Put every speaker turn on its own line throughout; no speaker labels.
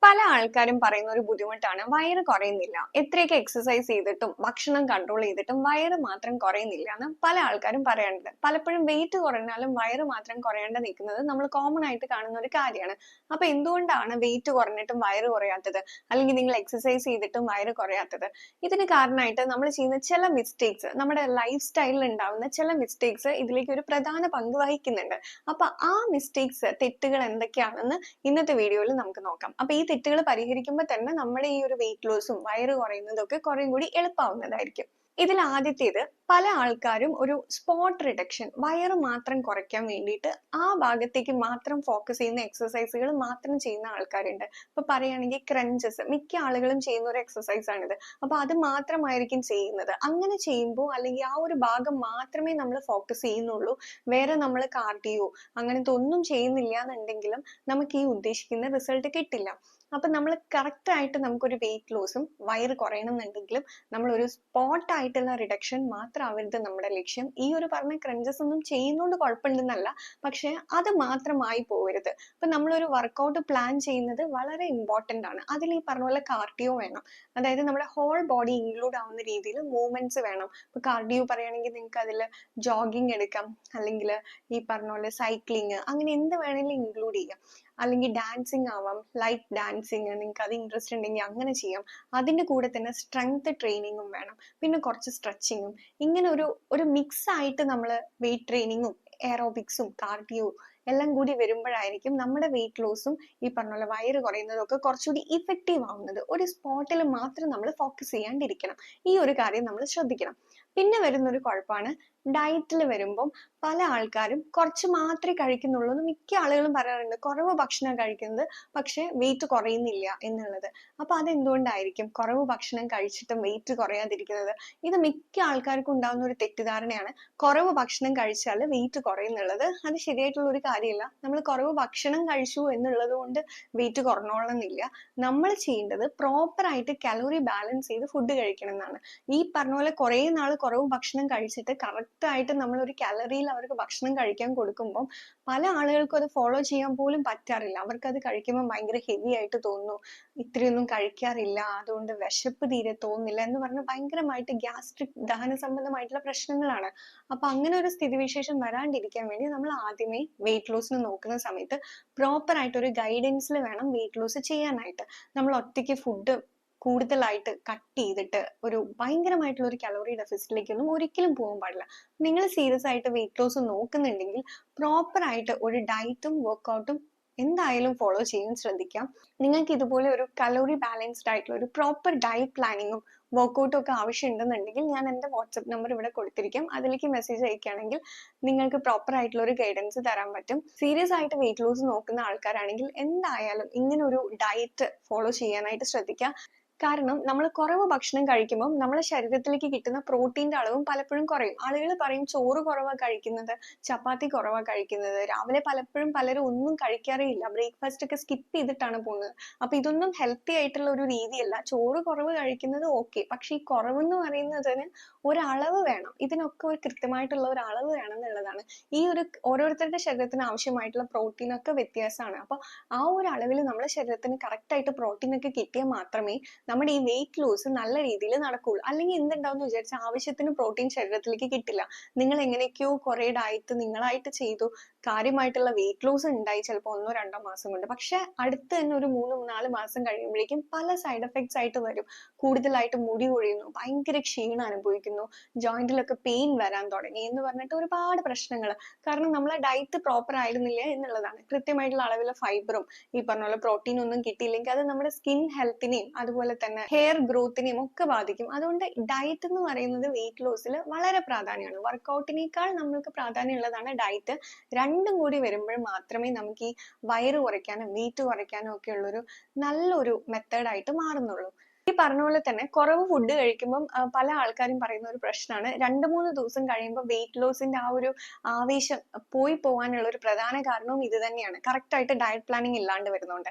പല ആൾക്കാരും പറയുന്ന ഒരു ബുദ്ധിമുട്ടാണ് വയറ് കുറയുന്നില്ല. എത്രയൊക്കെ എക്സസൈസ് ചെയ്തിട്ടും ഭക്ഷണം കൺട്രോൾ ചെയ്തിട്ടും വയറ് മാത്രം കുറയുന്നില്ല എന്ന് പല ആൾക്കാരും പറയാറുണ്ട്. പലപ്പോഴും വെയിറ്റ് കുറഞ്ഞാലും വയറ് മാത്രം കുറയാണ്ട് നിൽക്കുന്നത് നമ്മൾ കോമൺ ആയിട്ട് കാണുന്ന ഒരു കാര്യമാണ്. അപ്പൊ എന്തുകൊണ്ടാണ് വെയിറ്റ് കുറഞ്ഞിട്ടും വയറ് കുറയാത്തത്? അല്ലെങ്കിൽ നിങ്ങൾ എക്സസൈസ് ചെയ്തിട്ടും വയറ് കുറയാത്തത്? ഇതിന് കാരണമായിട്ട് നമ്മൾ ചെയ്യുന്ന ചില മിസ്റ്റേക്സ്, നമ്മുടെ ലൈഫ് സ്റ്റൈലിൽ ഉണ്ടാവുന്ന ചില മിസ്റ്റേക്സ് ഇതിലേക്ക് ഒരു പ്രധാന പങ്ക് വഹിക്കുന്നുണ്ട്. അപ്പൊ ആ മിസ്റ്റേക്സ്, തെറ്റുകൾ എന്തൊക്കെയാണെന്ന് ഇന്നത്തെ വീഡിയോയിൽ നമുക്ക് നോക്കാം. അപ്പൊ ഈ തെറ്റുകൾ പരിഹരിക്കുമ്പോൾ തന്നെ നമ്മുടെ ഈ ഒരു വെയിറ്റ് ലോസും വയറ് കുറയുന്നതും ഒക്കെ കുറേം കൂടി എളുപ്പമാവുന്നതായിരിക്കും. ഇതിൽ ആദ്യത്തേത്, പല ആൾക്കാരും ഒരു സ്പോട്ട് റിഡക്ഷൻ, വയറ് മാത്രം കുറയ്ക്കാൻ വേണ്ടിയിട്ട് ആ ഭാഗത്തേക്ക് മാത്രം ഫോക്കസ് ചെയ്യുന്ന എക്സസൈസുകൾ മാത്രം ചെയ്യുന്ന ആൾക്കാരുണ്ട്. ഇപ്പൊ പറയുകയാണെങ്കിൽ ക്രഞ്ചസ്, മിക്ക ആളുകളും ചെയ്യുന്ന ഒരു എക്സസൈസ് ആണിത്. അപ്പൊ അത് മാത്രമായിരിക്കും ചെയ്യുന്നത്. അങ്ങനെ ചെയ്യുമ്പോൾ അല്ലെങ്കിൽ ആ ഒരു ഭാഗം മാത്രമേ നമ്മൾ ഫോക്കസ് ചെയ്യുന്നുള്ളൂ, വേറെ നമ്മൾ കാർഡിയോ അങ്ങനത്തെ ഒന്നും ചെയ്യുന്നില്ല എന്നുണ്ടെങ്കിലും നമുക്ക് ഈ ഉദ്ദേശിക്കുന്ന റിസൾട്ട് കിട്ടില്ല. അപ്പൊ നമ്മൾ കറക്റ്റ് ആയിട്ട് നമുക്കൊരു വെയിറ്റ് ലോസും വയറ് കുറയണം എന്നുണ്ടെങ്കിലും നമ്മൾ ഒരു സ്പോട്ട് ആയിട്ടുള്ള റിഡക്ഷൻ മാത്രമാവരുത് നമ്മുടെ ലക്ഷ്യം. ഈ ഒരു പറഞ്ഞ ക്രഞ്ചസ് ഒന്നും ചെയ്യുന്നോണ്ട് കുഴപ്പമുണ്ടെന്നല്ല, പക്ഷെ അത് മാത്രമായി പോകരുത്. ഇപ്പൊ നമ്മളൊരു വർക്കൗട്ട് പ്ലാൻ ചെയ്യുന്നത് വളരെ ഇമ്പോർട്ടന്റ് ആണ്. അതിൽ ഈ പറഞ്ഞ പോലെ കാർഡിയോ വേണം. അതായത് നമ്മുടെ ഹോൾ ബോഡി ഇൻക്ലൂഡ് ആവുന്ന രീതിയിൽ മൂവ്മെന്റ്സ് വേണം. ഇപ്പൊ കാർഡിയോ പറയുകയാണെങ്കിൽ നിങ്ങൾക്ക് അതിൽ ജോഗിങ് എടുക്കാം, അല്ലെങ്കിൽ ഈ പറഞ്ഞ പോലെ സൈക്ലിങ്, അങ്ങനെ എന്ത് വേണേലും ഇൻക്ലൂഡ് ചെയ്യാം. അല്ലെങ്കിൽ ഡാൻസിങ് ആവാം, ലൈറ്റ് ഡാൻസിങ്, നിങ്ങൾക്ക് അത് ഇൻട്രസ്റ്റ് ഉണ്ടെങ്കിൽ അങ്ങനെ ചെയ്യാം. അതിന്റെ കൂടെ തന്നെ സ്ട്രെങ്ത് ട്രെയിനിങ്ങും വേണം, പിന്നെ കുറച്ച് സ്ട്രെച്ചിങ്ങും. ഇങ്ങനെ ഒരു ഒരു മിക്സ് ആയിട്ട് നമ്മൾ വെയിറ്റ് ട്രെയിനിങ്ങും എയറോബിക്സും കാർഡിയോ എല്ലാം കൂടി വരുമ്പോഴായിരിക്കും നമ്മുടെ വെയിറ്റ് ലോസും ഈ പറഞ്ഞ പോലെ വയറ് കുറയുന്നതും ഒക്കെ കുറച്ചുകൂടി ഇഫക്റ്റീവ് ആവുന്നത്. ഒരു സ്പോട്ടിൽ മാത്രം നമ്മൾ ഫോക്കസ് ചെയ്യാണ്ടിരിക്കണം. ഈ ഒരു കാര്യം നമ്മൾ ശ്രദ്ധിക്കണം. പിന്നെ വരുന്നൊരു കുഴപ്പമാണ് ഡയറ്റിൽ വരുമ്പം പല ആൾക്കാരും കുറച്ച് മാത്രമേ കഴിക്കുന്നുള്ളൂ എന്ന് മിക്ക ആളുകളും പറയാറുണ്ട്. കുറവ് ഭക്ഷണം കഴിക്കുന്നത് പക്ഷെ വെയിറ്റ് കുറയുന്നില്ല എന്നുള്ളത്. അപ്പൊ അതെന്തുകൊണ്ടായിരിക്കും കുറവ് ഭക്ഷണം കഴിച്ചിട്ടും വെയിറ്റ് കുറയാതിരിക്കുന്നത്? ഇത് മിക്ക ആൾക്കാർക്കും ഉണ്ടാകുന്ന ഒരു തെറ്റിദ്ധാരണയാണ്. കുറവ് ഭക്ഷണം കഴിച്ചാൽ വെയിറ്റ് കുറയുന്നുള്ളത്. അത് ശരിയായിട്ടുള്ള ഒരു കാര്യമില്ല. നമ്മൾ കുറവ് ഭക്ഷണം കഴിച്ചു എന്നുള്ളത് കൊണ്ട് വെയിറ്റ് കുറഞ്ഞോളണമെന്നില്ല. നമ്മൾ ചെയ്യേണ്ടത് പ്രോപ്പർ ആയിട്ട് കലോറി ബാലൻസ് ചെയ്ത് ഫുഡ് കഴിക്കണം എന്നാണ്. ഈ പറഞ്ഞ പോലെ കുറേ നാൾ കുറവ് ഭക്ഷണം കഴിച്ചിട്ട് കറക്റ്റ് ആയിട്ട് നമ്മൾ ഒരു കാലറിയിൽ അവർക്ക് ഭക്ഷണം കഴിക്കാൻ കൊടുക്കുമ്പോൾ പല ആളുകൾക്കും അത് ഫോളോ ചെയ്യാൻ പോലും പറ്റാറില്ല. അവർക്ക് അത് കഴിക്കുമ്പോൾ ഭയങ്കര ഹെവി ആയിട്ട് തോന്നുന്നു, ഇത്രയൊന്നും കഴിക്കാറില്ല, അതുകൊണ്ട് വിശപ്പ് തീരെ തോന്നുന്നില്ല എന്ന് പറഞ്ഞ് ഭയങ്കരമായിട്ട് ഗ്യാസ്ട്രിക് ദഹന സംബന്ധമായിട്ടുള്ള പ്രശ്നങ്ങളാണ്. അപ്പൊ അങ്ങനെ ഒരു സ്ഥിതിവിശേഷം വരാണ്ടിരിക്കാൻ വേണ്ടി നമ്മൾ ആദ്യമേ വെയിറ്റ് ലോസിന് നോക്കുന്ന സമയത്ത് പ്രോപ്പർ ആയിട്ട് ഒരു ഗൈഡൻസിൽ വേണം വെയിറ്റ് ലോസ് ചെയ്യാനായിട്ട്. നമ്മൾ ഒറ്റയ്ക്ക് ഫുഡ് കൂടുതലായിട്ട് കട്ട് ചെയ്തിട്ട് ഒരു ഭയങ്കരമായിട്ടുള്ള ഒരു കലോറി ഡെഫിസിറ്റിലേക്കൊന്നും ഒരിക്കലും പോകാൻ പാടില്ല. നിങ്ങൾ സീരിയസ് ആയിട്ട് വെയിറ്റ് ലോസ് നോക്കുന്നുണ്ടെങ്കിൽ പ്രോപ്പർ ആയിട്ട് ഒരു ഡയറ്റും വർക്കൗട്ടും എന്തായാലും ഫോളോ ചെയ്യാൻ ശ്രദ്ധിക്കാം. നിങ്ങൾക്ക് ഇതുപോലെ ഒരു കലോറി ബാലൻസ്ഡ് ആയിട്ടുള്ള ഒരു പ്രോപ്പർ ഡയറ്റ് പ്ലാനിങ്ങും വർക്കൗട്ടും ഒക്കെ ആവശ്യമുണ്ടെന്നുണ്ടെങ്കിൽ ഞാൻ എൻ്റെ വാട്സപ്പ് നമ്പർ ഇവിടെ കൊടുത്തിരിക്കാം. അതിലേക്ക് മെസ്സേജ് അയക്കുകയാണെങ്കിൽ നിങ്ങൾക്ക് പ്രോപ്പർ ആയിട്ടുള്ള ഒരു ഗൈഡൻസ് തരാൻ പറ്റും. സീരിയസ് ആയിട്ട് വെയിറ്റ് ലോസ് നോക്കുന്ന ആൾക്കാരാണെങ്കിൽ എന്തായാലും ഇങ്ങനെ ഒരു ഡയറ്റ് ഫോളോ ചെയ്യാനായിട്ട് ശ്രദ്ധിക്കുക. കാരണം നമ്മൾ കുറവ് ഭക്ഷണം കഴിക്കുമ്പോൾ നമ്മുടെ ശരീരത്തിലേക്ക് കിട്ടുന്ന പ്രോട്ടീന്റെ അളവും പലപ്പോഴും കുറയും. ആളുകൾ പറയും ചോറ് കുറവാ കഴിക്കുന്നത്, ചപ്പാത്തി കുറവാ കഴിക്കുന്നത്, രാവിലെ പലപ്പോഴും പലരും ഒന്നും കഴിക്കാറേ ഇല്ല, ബ്രേക്ക്ഫാസ്റ്റ് ഒക്കെ സ്കിപ്പ് ചെയ്തിട്ടാണ് പോകുന്നത്. അപ്പൊ ഇതൊന്നും ഹെൽത്തി ആയിട്ടുള്ള ഒരു രീതിയല്ല. ചോറ് കുറവ് കഴിക്കുന്നത് ഓക്കെ, പക്ഷെ ഈ കുറവെന്ന് പറയുന്നതിന് ഒരളവ് വേണം. ഇതിനൊക്കെ ഒരു കൃത്യമായിട്ടുള്ള ഒരു അളവ് വേണം എന്നുള്ളതാണ്. ഈ ഒരു ഓരോരുത്തരുടെ ശരീരത്തിന് ആവശ്യമായിട്ടുള്ള പ്രോട്ടീൻ ഒക്കെ വ്യത്യാസമാണ്. അപ്പൊ ആ ഒരു അളവിൽ നമ്മുടെ ശരീരത്തിന് കറക്റ്റ് ആയിട്ട് പ്രോട്ടീൻ ഒക്കെ കിട്ടിയാൽ മാത്രമേ നമ്മുടെ ഈ വെയിറ്റ് ലോസ് നല്ല രീതിയിൽ നടക്കുള്ളൂ. അല്ലെങ്കിൽ എന്തുണ്ടാവും വിചാരിച്ചാൽ ആവശ്യത്തിന് പ്രോട്ടീൻ ശരീരത്തിലേക്ക് കിട്ടില്ല. നിങ്ങൾ എങ്ങനെയൊക്കെയോ കുറെ ഡയറ്റ് നിങ്ങളായിട്ട് ചെയ്തു, കാര്യമായിട്ടുള്ള വെയിറ്റ് ലോസ് ഉണ്ടായി ചിലപ്പോൾ 1-2 മാസം കൊണ്ട്. പക്ഷെ അടുത്ത് തന്നെ ഒരു 3-4 മാസം കഴിയുമ്പോഴേക്കും പല സൈഡ് എഫക്ട്സ് ആയിട്ട് വരും. കൂടുതലായിട്ട് മുടി കൊഴിയുന്നു, ഭയങ്കര ക്ഷീണം അനുഭവിക്കുന്നു, ജോയിന്റിലൊക്കെ പെയിൻ വരാൻ തുടങ്ങി എന്ന് പറഞ്ഞിട്ട് ഒരുപാട് പ്രശ്നങ്ങൾ. കാരണം നമ്മളെ ഡയറ്റ് പ്രോപ്പർ ആയിരുന്നില്ല എന്നുള്ളതാണ്. കൃത്യമായിട്ടുള്ള അളവിലെ ഫൈബറും ഈ പറഞ്ഞ പോലെ പ്രോട്ടീൻ ഒന്നും കിട്ടിയില്ലെങ്കിൽ അത് നമ്മുടെ സ്കിൻ ഹെൽത്തിനെയും അതുപോലെ തന്നെ ഹെയർ ഗ്രോത്തിനെയും ഒക്കെ ബാധിക്കും. അതുകൊണ്ട് ഡയറ്റ് എന്ന് പറയുന്നത് വെയിറ്റ് ലോസിൽ വളരെ പ്രാധാന്യമാണ്. വർക്കൗട്ടിനേക്കാൾ നമ്മൾക്ക് പ്രാധാന്യമുള്ളതാണ് ഡയറ്റ്. രണ്ടും കൂടി വരുമ്പോൾ മാത്രമേ നമുക്ക് ഈ വയറ് കുറയ്ക്കാനും വെയിറ്റ് കുറയ്ക്കാനും ഒക്കെ ഉള്ളൊരു നല്ലൊരു മെത്തേഡായിട്ട് മാറുന്നുള്ളൂ. ഈ പറഞ്ഞ പോലെ തന്നെ കുറവ് ഫുഡ് കഴിക്കുമ്പം പല ആൾക്കാരും പറയുന്ന ഒരു പ്രശ്നമാണ് 2-3 ദിവസം കഴിയുമ്പോൾ വെയിറ്റ് ലോസിന്റെ ആ ഒരു ആവേശം പോയി പോകാനുള്ള ഒരു പ്രധാന കാരണവും ഇത് തന്നെയാണ്. കറക്റ്റ് ആയിട്ട് ഡയറ്റ് പ്ലാനിങ് ഇല്ലാണ്ട് വരുന്നുണ്ട്.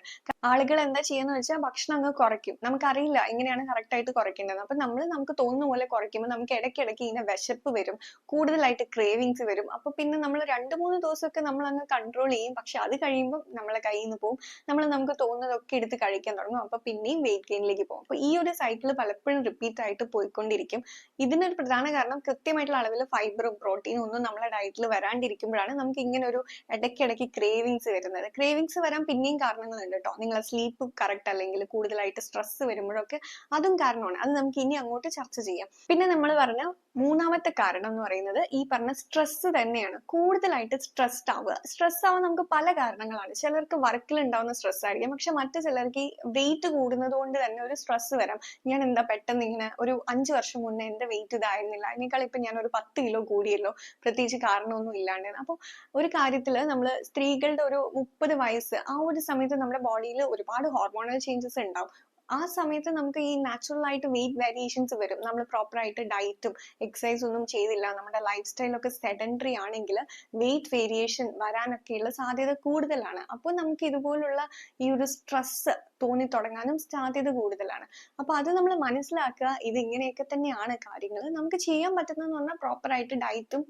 ആളുകൾ എന്താ ചെയ്യുന്ന വെച്ചാൽ ഭക്ഷണം അങ്ങ് കുറയ്ക്കും. നമുക്കറിയില്ല എങ്ങനെയാണ് കറക്റ്റ് ആയിട്ട് കുറയ്ക്കേണ്ടത്. അപ്പൊ നമുക്ക് തോന്നുന്ന പോലെ കുറയ്ക്കുമ്പോൾ നമുക്ക് ഇടയ്ക്കിടയ്ക്ക് ഇങ്ങനെ വിശപ്പ് വരും, കൂടുതലായിട്ട് ക്രേവിങ്സ് വരും. അപ്പൊ പിന്നെ നമ്മൾ 2-3 ദിവസമൊക്കെ നമ്മൾ അങ്ങ് കൺട്രോൾ ചെയ്യും. പക്ഷെ അത് കഴിയുമ്പോൾ നമ്മളെ കയ്യിൽ നിന്ന് പോകും. നമുക്ക് തോന്നുന്നതൊക്കെ എടുത്ത് കഴിക്കാൻ തുടങ്ങും. അപ്പൊ പിന്നെയും വെയിറ്റ് ഗെയിനിലേക്ക് പോകും. അപ്പൊ ഈ ഒരു സൈക്കിൾ പലപ്പോഴും റിപ്പീറ്റ് ആയിട്ട് പോയിക്കൊണ്ടിരിക്കും. ഇതിനൊരു പ്രധാന കാരണം കൃത്യമായിട്ടുള്ള അളവിൽ ഫൈബറും പ്രോട്ടീനും ഒന്നും നമ്മളെ ഡയറ്റിൽ വരാണ്ടിരിക്കുമ്പോഴാണ് നമുക്ക് ഇങ്ങനെ ഒരു ഇടയ്ക്കിടയ്ക്ക് ക്രേവിങ്സ് വരുന്നത്. ക്രേവിങ്സ് വരാൻ പിന്നെയും കാരണങ്ങളുണ്ട് കേട്ടോ. നിങ്ങളെ സ്ലീപ്പ് കറക്റ്റ് അല്ലെങ്കിൽ കൂടുതലായിട്ട് സ്ട്രെസ് വരുമ്പോഴൊക്കെ അതും കാരണമാണ്. അത് നമുക്ക് ഇനി അങ്ങോട്ട് ചർച്ച ചെയ്യാം. പിന്നെ നമ്മൾ പറഞ്ഞ മൂന്നാമത്തെ കാരണം എന്ന് പറയുന്നത് ഈ പറഞ്ഞ സ്ട്രെസ് തന്നെയാണ്. കൂടുതലായിട്ട് സ്ട്രെസ്ഡ് ആവുക. സ്ട്രെസ് ആവാൻ നമുക്ക് പല കാരണങ്ങളാണ്. ചിലർക്ക് വർക്കിൽ ഉണ്ടാവുന്ന സ്ട്രെസ് ആയിരിക്കും. പക്ഷെ മറ്റു ചിലർക്ക് ഈ വെയിറ്റ് കൂടുന്നത് കൊണ്ട് തന്നെ ഒരു സ്ട്രെസ് വരാം. ഞാൻ എന്താ പെട്ടെന്ന് ഇങ്ങനെ, ഒരു 5 വർഷം മുന്നേ എന്റെ വെയിറ്റ് ഇതായിരുന്നില്ല, അതിനേക്കാൾ ഇപ്പൊ ഞാൻ ഒരു 10 കിലോ കൂടിയല്ലോ, പ്രത്യേകിച്ച് കാരണമൊന്നും ഇല്ലാണ്ട്. അപ്പൊ ഒരു കാര്യത്തില് നമ്മള് സ്ത്രീകളുടെ ഒരു 30 വയസ്സ് ആ ഒരു സമയത്ത് നമ്മുടെ ബോഡിയിൽ ഒരുപാട് ഹോർമോണൽ ചേഞ്ചസ് ഉണ്ടാവും. ആ സമയത്ത് നമുക്ക് ഈ നാച്ചുറൽ ആയിട്ട് വെയിറ്റ് വേരിയേഷൻസ് വരും. നമ്മൾ പ്രോപ്പർ ആയിട്ട് ഡയറ്റും എക്സസൈസ് ഒന്നും ചെയ്തില്ല, നമ്മുടെ ലൈഫ് സ്റ്റൈലൊക്കെ സെഡൻഡറി ആണെങ്കിൽ വെയിറ്റ് വേരിയേഷൻ വരാനൊക്കെയുള്ള സാധ്യത കൂടുതലാണ്. അപ്പോൾ നമുക്ക് ഇതുപോലുള്ള ഈ ഒരു സ്ട്രെസ് തോന്നി തുടങ്ങാനും സാധ്യത കൂടുതലാണ്. അപ്പൊ അത് നമ്മൾ മനസ്സിലാക്കുക. ഇത് ഇങ്ങനെയൊക്കെ തന്നെയാണ് കാര്യങ്ങൾ. നമുക്ക് ചെയ്യാൻ പറ്റുന്നതെന്ന് പറഞ്ഞാൽ പ്രോപ്പർ ആയിട്ട് ഡയറ്റും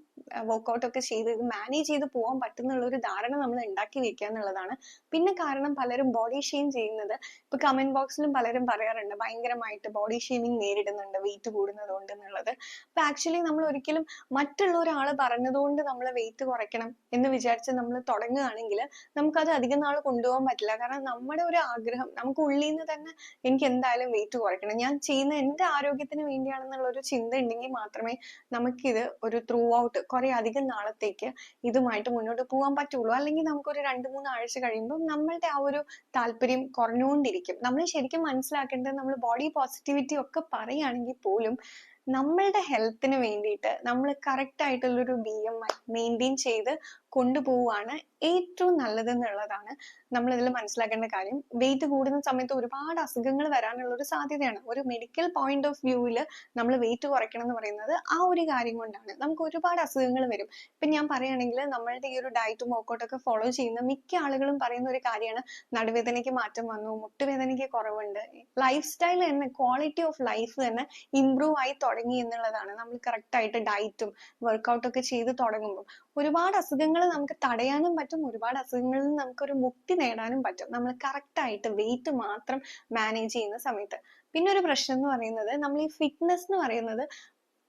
വർക്ക്ഔട്ട് ഒക്കെ ചെയ്ത് ഇത് മാനേജ് ചെയ്ത് പോകാൻ പറ്റുന്നുള്ള ഒരു ധാരണ നമ്മൾ ഉണ്ടാക്കി വെക്കുക എന്നുള്ളതാണ്. പിന്നെ കാരണം പലരും ബോഡി ഷെയിം ചെയ്യുന്നത്, ഇപ്പൊ കമന്റ് ബോക്സിലും പലരും പറയാറുണ്ട് ഭയങ്കരമായിട്ട് ബോഡി ഷെയിമിങ് നേരിടുന്നുണ്ട് വെയിറ്റ് കൂടുന്നത് കൊണ്ട് എന്നുള്ളത്. അപ്പൊ ആക്ച്വലി നമ്മൾ ഒരിക്കലും മറ്റുള്ള ഒരാൾ പറഞ്ഞതുകൊണ്ട് നമ്മൾ വെയിറ്റ് കുറയ്ക്കണം എന്ന് വിചാരിച്ച് നമ്മൾ തുടങ്ങുകയാണെങ്കിൽ നമുക്കത് അധികം നാൾ കൊണ്ടുപോകാൻ പറ്റില്ല. കാരണം നമ്മുടെ ഒരു ആഗ്രഹം നമുക്ക് ഉള്ളിൽ നിന്ന് തന്നെ എനിക്ക് എന്തായാലും വെയിറ്റ് കുറയ്ക്കണം, ഞാൻ ചെയ്യുന്ന എന്റെ ആരോഗ്യത്തിന് വേണ്ടിയാണെന്നുള്ള ഒരു ചിന്ത ഉണ്ടെങ്കിൽ മാത്രമേ നമുക്കിത് ഒരു ത്രൂ ഔട്ട് കുറെ അധികം നാളത്തേക്ക് ഇതുമായിട്ട് മുന്നോട്ട് പോകാൻ പറ്റുള്ളൂ. അല്ലെങ്കിൽ നമുക്കൊരു 2-3 ആഴ്ച കഴിയുമ്പോൾ നമ്മളുടെ ആ ഒരു താല്പര്യം കുറഞ്ഞുകൊണ്ടിരിക്കും. നമ്മൾ ശരിക്കും മനസ്സിലാക്കേണ്ടത്, നമ്മൾ ബോഡി പോസിറ്റിവിറ്റി ഒക്കെ പറയുകയാണെങ്കിൽ പോലും നമ്മളുടെ ഹെൽത്തിന് വേണ്ടിയിട്ട് നമ്മൾ കറക്റ്റ് ആയിട്ടുള്ളൊരു BMI മെയിൻറ്റെയിൻ ചെയ്ത് കൊണ്ടുപോവുകയാണ് ഏറ്റവും നല്ലത് എന്നുള്ളതാണ് നമ്മൾ ഇതിൽ മനസ്സിലാക്കേണ്ട കാര്യം. വെയിറ്റ് കൂടുന്ന സമയത്ത് ഒരുപാട് അസുഖങ്ങൾ വരാനുള്ള ഒരു സാധ്യതയാണ്. ഒരു മെഡിക്കൽ പോയിന്റ് ഓഫ് വ്യൂവിൽ നമ്മൾ വെയിറ്റ് കുറയ്ക്കണം എന്ന് പറയുന്നത് ആ ഒരു കാര്യം കൊണ്ടാണ്. നമുക്ക് ഒരുപാട് അസുഖങ്ങൾ വരും. ഇപ്പൊ ഞാൻ പറയുകയാണെങ്കിൽ നമ്മളുടെ ഈ ഒരു ഡയറ്റും വർക്കൗട്ടൊക്കെ ഫോളോ ചെയ്യുന്ന മിക്ക ആളുകളും പറയുന്ന ഒരു കാര്യമാണ് നടുവേദനയ്ക്ക് മാറ്റം വന്നു, മുട്ടുവേദനയ്ക്ക് കുറവുണ്ട്, ലൈഫ് സ്റ്റൈൽ തന്നെ, ക്വാളിറ്റി ഓഫ് ലൈഫ് തന്നെ ഇംപ്രൂവ് ആയി തുടങ്ങി എന്നുള്ളതാണ്. നമ്മൾ കറക്റ്റ് ആയിട്ട് ഡയറ്റും വർക്കൗട്ടൊക്കെ ചെയ്ത് തുടങ്ങുമ്പോൾ ഒരുപാട് അസുഖങ്ങൾ നമുക്ക് തടയാനും പറ്റും, ഒരുപാട് അസുഖങ്ങളിൽ നിന്ന് നമുക്കൊരു മുക്തി നേടാനും പറ്റും നമ്മൾ കറക്റ്റ് ആയിട്ട് വെയിറ്റ് മാത്രം മാനേജ് ചെയ്യുന്ന സമയത്ത്. പിന്നെ ഒരു പ്രശ്നം എന്ന് പറയുന്നത്, നമ്മൾ ഈ ഫിറ്റ്നസ് എന്ന് പറയുന്നത്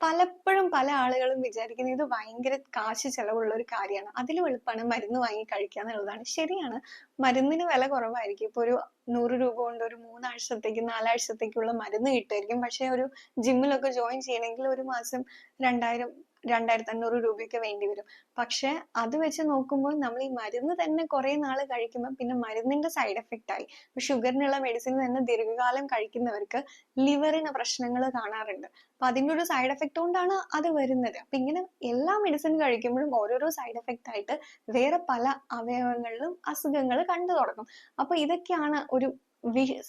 പലപ്പോഴും പല ആളുകളും വിചാരിക്കുന്നത് ഇത് ഭയങ്കര കാശ് ചെലവുള്ള ഒരു കാര്യമാണ്, അതിലും എളുപ്പമാണ് മരുന്ന് വാങ്ങി കഴിക്കുക എന്നുള്ളതാണ്. ശരിയാണ്, മരുന്നിന് വില കുറവായിരിക്കും. ഇപ്പൊ ഒരു 100 രൂപ കൊണ്ട് ഒരു 3 ആഴ്ചത്തേക്ക് 4 ആഴ്ചത്തേക്കുള്ള മരുന്ന് കിട്ടുമായിരിക്കും. പക്ഷെ ഒരു ജിമ്മിലൊക്കെ ജോയിൻ ചെയ്യണമെങ്കിൽ ഒരു മാസം 2000 2500 രൂപയൊക്കെ വേണ്ടി വരും. പക്ഷെ അത് വെച്ച് നോക്കുമ്പോൾ നമ്മൾ ഈ മരുന്ന് തന്നെ കുറെ നാൾ കഴിക്കുമ്പോൾ പിന്നെ മരുന്നിന്റെ സൈഡ് എഫക്റ്റ് ആയി. ഇപ്പൊ ഷുഗറിനുള്ള മെഡിസിൻ തന്നെ ദീർഘകാലം കഴിക്കുന്നവർക്ക് ലിവറിന് പ്രശ്നങ്ങൾ കാണാറുണ്ട്. അപ്പൊ അതിന്റെ ഒരു സൈഡ് എഫക്റ്റ് കൊണ്ടാണ് അത് വരുന്നത്. അപ്പൊ ഇങ്ങനെ എല്ലാ മെഡിസിൻ കഴിക്കുമ്പോഴും ഓരോരോ സൈഡ് എഫക്റ്റ് ആയിട്ട് വേറെ പല അവയവങ്ങളിലും അസുഖങ്ങൾ കണ്ടു തുടങ്ങും. അപ്പൊ ഇതൊക്കെയാണ് ഒരു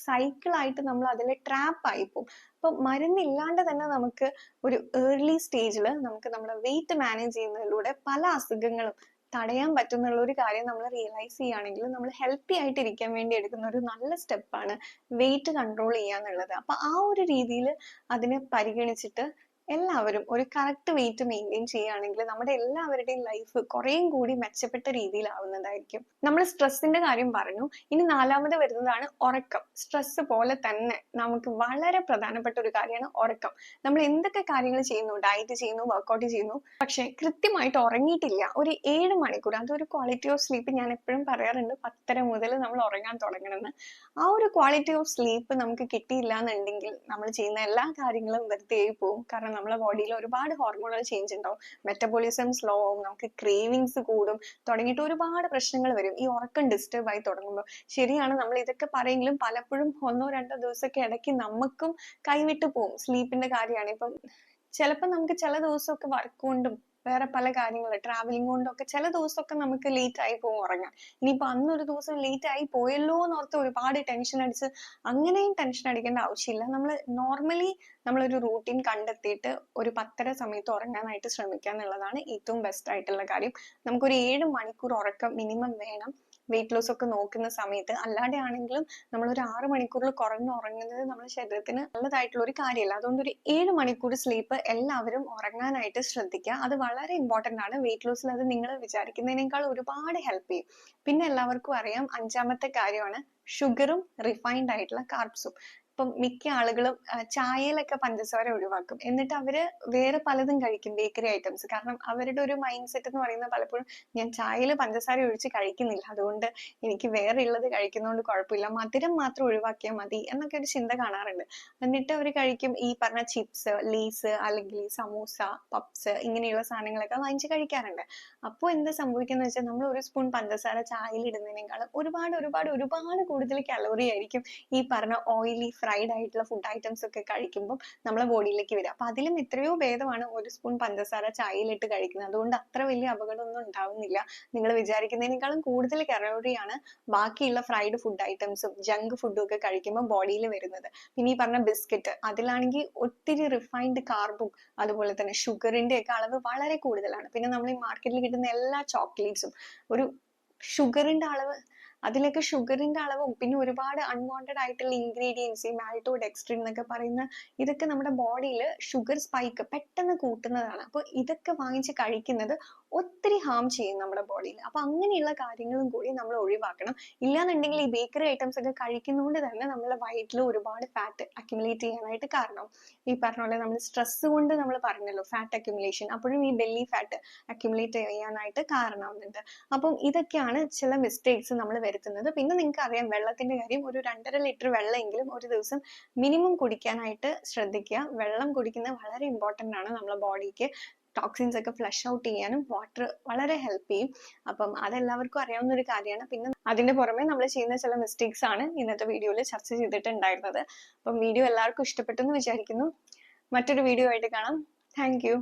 സൈക്കിൾ ആയിട്ട് നമ്മൾ അതിൽ ട്രാപ്പ് ആയി പോകും. അപ്പൊ മരുന്നില്ലാണ്ട് തന്നെ നമുക്ക് ഒരു ഏർലി സ്റ്റേജിൽ നമുക്ക് നമ്മുടെ വെയിറ്റ് മാനേജ് ചെയ്യുന്നതിലൂടെ പല അസുഖങ്ങളും തടയാൻ പറ്റുന്നുള്ള ഒരു കാര്യം നമ്മൾ റിയലൈസ് ചെയ്യുകയാണെങ്കിൽ നമ്മൾ ഹെൽത്തി ആയിട്ട് ഇരിക്കാൻ വേണ്ടി എടുക്കുന്ന ഒരു നല്ല സ്റ്റെപ്പാണ് വെയിറ്റ് കൺട്രോൾ ചെയ്യാന്നുള്ളത്. അപ്പൊ ആ ഒരു രീതിയിൽ അതിനെ പരിഗണിച്ചിട്ട് എല്ലാവരും ഒരു കറക്റ്റ് വെയിറ്റ് മെയിൻറ്റെയിൻ ചെയ്യുകയാണെങ്കിൽ നമ്മുടെ എല്ലാവരുടെയും ലൈഫ് കുറേയും കൂടി മെച്ചപ്പെട്ട രീതിയിലാവുന്നതായിരിക്കും. നമ്മൾ സ്ട്രെസ്സിന്റെ കാര്യം പറഞ്ഞു. ഇനി 4ാമത് വരുന്നതാണ് ഉറക്കം. സ്ട്രെസ് പോലെ തന്നെ നമുക്ക് വളരെ പ്രധാനപ്പെട്ട ഒരു കാര്യമാണ് ഉറക്കം. നമ്മൾ എന്തൊക്കെ കാര്യങ്ങൾ ചെയ്യുന്നു, ഡയറ്റ് ചെയ്യുന്നു, വർക്കൗട്ട് ചെയ്യുന്നു, പക്ഷെ കൃത്യമായിട്ട് ഉറങ്ങിയിട്ടില്ല, ഒരു 7 മണിക്കൂർ, അതൊരു ക്വാളിറ്റി ഓഫ് സ്ലീപ്പ്. ഞാൻ എപ്പോഴും പറയാറുണ്ട് 10:30 മുതൽ നമ്മൾ ഉറങ്ങാൻ തുടങ്ങണമെന്ന്. ആ ഒരു ക്വാളിറ്റി ഓഫ് സ്ലീപ്പ് നമുക്ക് കിട്ടിയില്ല എന്നുണ്ടെങ്കിൽ നമ്മൾ ചെയ്യുന്ന എല്ലാ കാര്യങ്ങളും വെറുതെ പോകും. കാരണം നമ്മളെ ബോഡിയിൽ ഒരുപാട് ഹോർമോണൽ ചേഞ്ച് ഉണ്ടാവും, മെറ്റബോളിസം സ്ലോ ആവും, നമുക്ക് ക്രേവിങ്സ് കൂടും, തുടങ്ങിയിട്ട് ഒരുപാട് പ്രശ്നങ്ങൾ വരും ഈ ഉറക്കം ഡിസ്റ്റർബ് ആയി തുടങ്ങുമ്പോൾ. ശരിയാണ്, നമ്മൾ ഇതൊക്കെ പറയെങ്കിലും പലപ്പോഴും 1-2 ദിവസമൊക്കെ ഇടയ്ക്ക് നമുക്കും കൈവിട്ട് പോകും. സ്ലീപ്പിന്റെ കാര്യമാണ്. ഇപ്പം ചിലപ്പോൾ നമുക്ക് ചില ദിവസമൊക്കെ വർക്ക് കൊണ്ടും വേറെ പല കാര്യങ്ങൾ ട്രാവലിംഗ് കൊണ്ടൊക്കെ ചില ദിവസമൊക്കെ നമുക്ക് ലേറ്റ് ആയി പോകും ഉറങ്ങാൻ. ഇനിയിപ്പോ അന്നൊരു ദിവസം ലേറ്റ് ആയി പോയല്ലോ എന്നോർത്ത് ഒരുപാട് ടെൻഷൻ അടിച്ച് അങ്ങനെയും ടെൻഷൻ അടിക്കേണ്ട ആവശ്യമില്ല. നമ്മൾ നോർമലി നമ്മളൊരു റൂട്ടീൻ കണ്ടെത്തിയിട്ട് ഒരു 10:30 സമയത്ത് ഉറങ്ങാനായിട്ട് ശ്രമിക്കുക എന്നുള്ളതാണ് ഏറ്റവും ബെസ്റ്റ് ആയിട്ടുള്ള കാര്യം. നമുക്കൊരു 7 മണിക്കൂർ ഉറക്കം മിനിമം വേണം വെയിറ്റ് ലോസ് ഒക്കെ നോക്കുന്ന സമയത്ത്. അല്ലാതെ ആണെങ്കിലും നമ്മൾ ഒരു 6 മണിക്കൂറിൽ കുറഞ്ഞ് ഉറങ്ങുന്നത് നമ്മുടെ ശരീരത്തിന് നല്ലതായിട്ടുള്ള ഒരു കാര്യമല്ല. അതുകൊണ്ട് ഒരു 7 മണിക്കൂർ സ്ലീപ്പ് എല്ലാവരും ഉറങ്ങാനായിട്ട് ശ്രദ്ധിക്കുക. അത് വളരെ ഇമ്പോർട്ടന്റ് ആണ്. വെയിറ്റ് ലോസിൽ അത് നിങ്ങൾ വിചാരിക്കുന്നതിനേക്കാൾ ഒരുപാട് ഹെൽപ്പ് ചെയ്യും. പിന്നെ എല്ലാവർക്കും അറിയാം 5-മത്തെ കാര്യമാണ് ഷുഗറും റിഫൈൻഡ് ആയിട്ടുള്ള കാർബ്സും. ഇപ്പം മിക്ക ആളുകളും ചായയിലൊക്കെ പഞ്ചസാര ഒഴിവാക്കും. എന്നിട്ട് അവര് വേറെ പലതും കഴിക്കും, ബേക്കറി ഐറ്റംസ്. കാരണം അവരുടെ ഒരു മൈൻഡ് സെറ്റ് എന്ന് പറയുന്നത് പലപ്പോഴും ഞാൻ ചായയിൽ പഞ്ചസാര ഒഴിച്ച് കഴിക്കുന്നില്ല, അതുകൊണ്ട് എനിക്ക് വേറെ ഉള്ളത് കഴിക്കുന്നതുകൊണ്ട് കുഴപ്പമില്ല, മധുരം മാത്രം ഒഴിവാക്കിയാൽ മതി എന്നൊക്കെ ഒരു ചിന്ത കാണാറുണ്ട്. എന്നിട്ട് അവർ കഴിക്കും ഈ പറഞ്ഞ ചിപ്സ്, ലേസ്, അല്ലെങ്കിൽ സമൂസ, പപ്സ് ഇങ്ങനെയുള്ള സാധനങ്ങളൊക്കെ വാങ്ങിച്ച് കഴിക്കാറുണ്ട്. അപ്പോൾ എന്താ സംഭവിക്കുന്നത് വെച്ചാൽ നമ്മൾ ഒരു സ്പൂൺ പഞ്ചസാര ചായയിൽ ഇടുന്നതിനേക്കാളും ഒരുപാട് ഒരുപാട് ഒരുപാട് കൂടുതൽ കലോറി ആയിരിക്കും ഈ പറഞ്ഞ ഓയിലി ഫ്രൈഡ് ആയിട്ടുള്ള ഫുഡ് ഐറ്റംസ് ഒക്കെ കഴിക്കുമ്പോൾ നമ്മളെ ബോഡിയിലേക്ക് വരിക. അപ്പൊ അതിലും എത്രയോ ഭേദമാണ് ഒരു സ്പൂൺ പഞ്ചസാര ചായയിലിട്ട് കഴിക്കുന്നത്. അതുകൊണ്ട് അത്ര വലിയ അപകടമൊന്നും ഉണ്ടാവുന്നില്ല. നിങ്ങൾ വിചാരിക്കുന്നതിനേക്കാളും കൂടുതൽ കലോറിയാണ് ബാക്കിയുള്ള ഫ്രൈഡ് ഫുഡ് ഐറ്റംസും ജങ്ക് ഫുഡും ഒക്കെ കഴിക്കുമ്പോൾ ബോഡിയിൽ വരുന്നത്. പിന്നെ ഈ പറഞ്ഞ ബിസ്ക്കറ്റ്, അതിലാണെങ്കിൽ ഒത്തിരി റിഫൈൻഡ് കാർബും അതുപോലെ തന്നെ ഷുഗറിന്റെ ഒക്കെ അളവ് വളരെ കൂടുതലാണ്. പിന്നെ നമ്മൾ ഈ മാർക്കറ്റിൽ കിട്ടുന്ന എല്ലാ ചോക്ലേറ്റ്സും ഒരു ഷുഗറിന്റെ അളവ്, അതിലൊക്കെ ഷുഗറിന്റെ അളവും പിന്നെ ഒരുപാട് അൺവാണ്ടഡ് ആയിട്ടുള്ള ഇൻഗ്രീഡിയൻസ്, ഈ മാൽട്ടോഡെക്സ്ട്രിൻ എന്നൊക്കെ പറയുന്ന ഇതൊക്കെ നമ്മുടെ ബോഡിയിൽ ഷുഗർ സ്പൈക്ക് പെട്ടെന്ന് കൂട്ടുന്നതാണ്. അപ്പൊ ഇതൊക്കെ വാങ്ങിച്ച് കഴിക്കുന്നത് ഒത്തിരി ഹാം ചെയ്യും നമ്മുടെ ബോഡിയിൽ. അപ്പൊ അങ്ങനെയുള്ള കാര്യങ്ങളും കൂടി നമ്മൾ ഒഴിവാക്കണം. ഇല്ലാന്നുണ്ടെങ്കിൽ ഈ ബേക്കറി ഐറ്റംസ് ഒക്കെ കഴിക്കുന്നതുകൊണ്ട് തന്നെ നമ്മുടെ വയറ്റിൽ ഒരുപാട് ഫാറ്റ് അക്യുമുലേറ്റ് ചെയ്യാനായിട്ട് കാരണം. ഈ പറഞ്ഞ പോലെ നമ്മൾ സ്ട്രെസ് കൊണ്ട് നമ്മൾ പറഞ്ഞല്ലോ ഫാറ്റ് അക്യുമുലേഷൻ, അപ്പോഴും ഈ ബെല്ലി ഫാറ്റ് അക്യുമുലേറ്റ് ചെയ്യാനായിട്ട് കാരണമാവുന്നുണ്ട്. അപ്പം ഇതൊക്കെയാണ് ചില മിസ്റ്റേക്സ് നമ്മൾ വരുത്തുന്നത്. പിന്നെ നിങ്ങൾക്ക് അറിയാം വെള്ളത്തിന്റെ കാര്യം, ഒരു 2.5 ലിറ്റർ വെള്ളമെങ്കിലും ഒരു ദിവസം മിനിമം കുടിക്കാനായിട്ട് ശ്രദ്ധിക്കുക. വെള്ളം കുടിക്കുന്നത് വളരെ ഇമ്പോർട്ടന്റ് ആണ്. നമ്മുടെ ബോഡിക്ക് ടോക്സിൻസ് ഒക്കെ ഫ്ലഷ് ഔട്ട് ചെയ്യാനും വാട്ടർ വളരെ ഹെൽപ്പ് ചെയ്യും. അപ്പം അതെല്ലാവർക്കും അറിയാവുന്ന ഒരു കാര്യമാണ്. പിന്നെ അതിന്റെ പുറമെ നമ്മൾ ചെയ്യുന്ന ചില മിസ്റ്റേക്സ് ആണ് ഇന്നത്തെ വീഡിയോയിൽ ചർച്ച ചെയ്തിട്ടുണ്ടായിരുന്നത്. അപ്പം വീഡിയോ എല്ലാവർക്കും ഇഷ്ടപ്പെട്ടു എന്ന് വിചാരിക്കുന്നു. മറ്റൊരു വീഡിയോ ആയിട്ട് കാണാം. Thank you.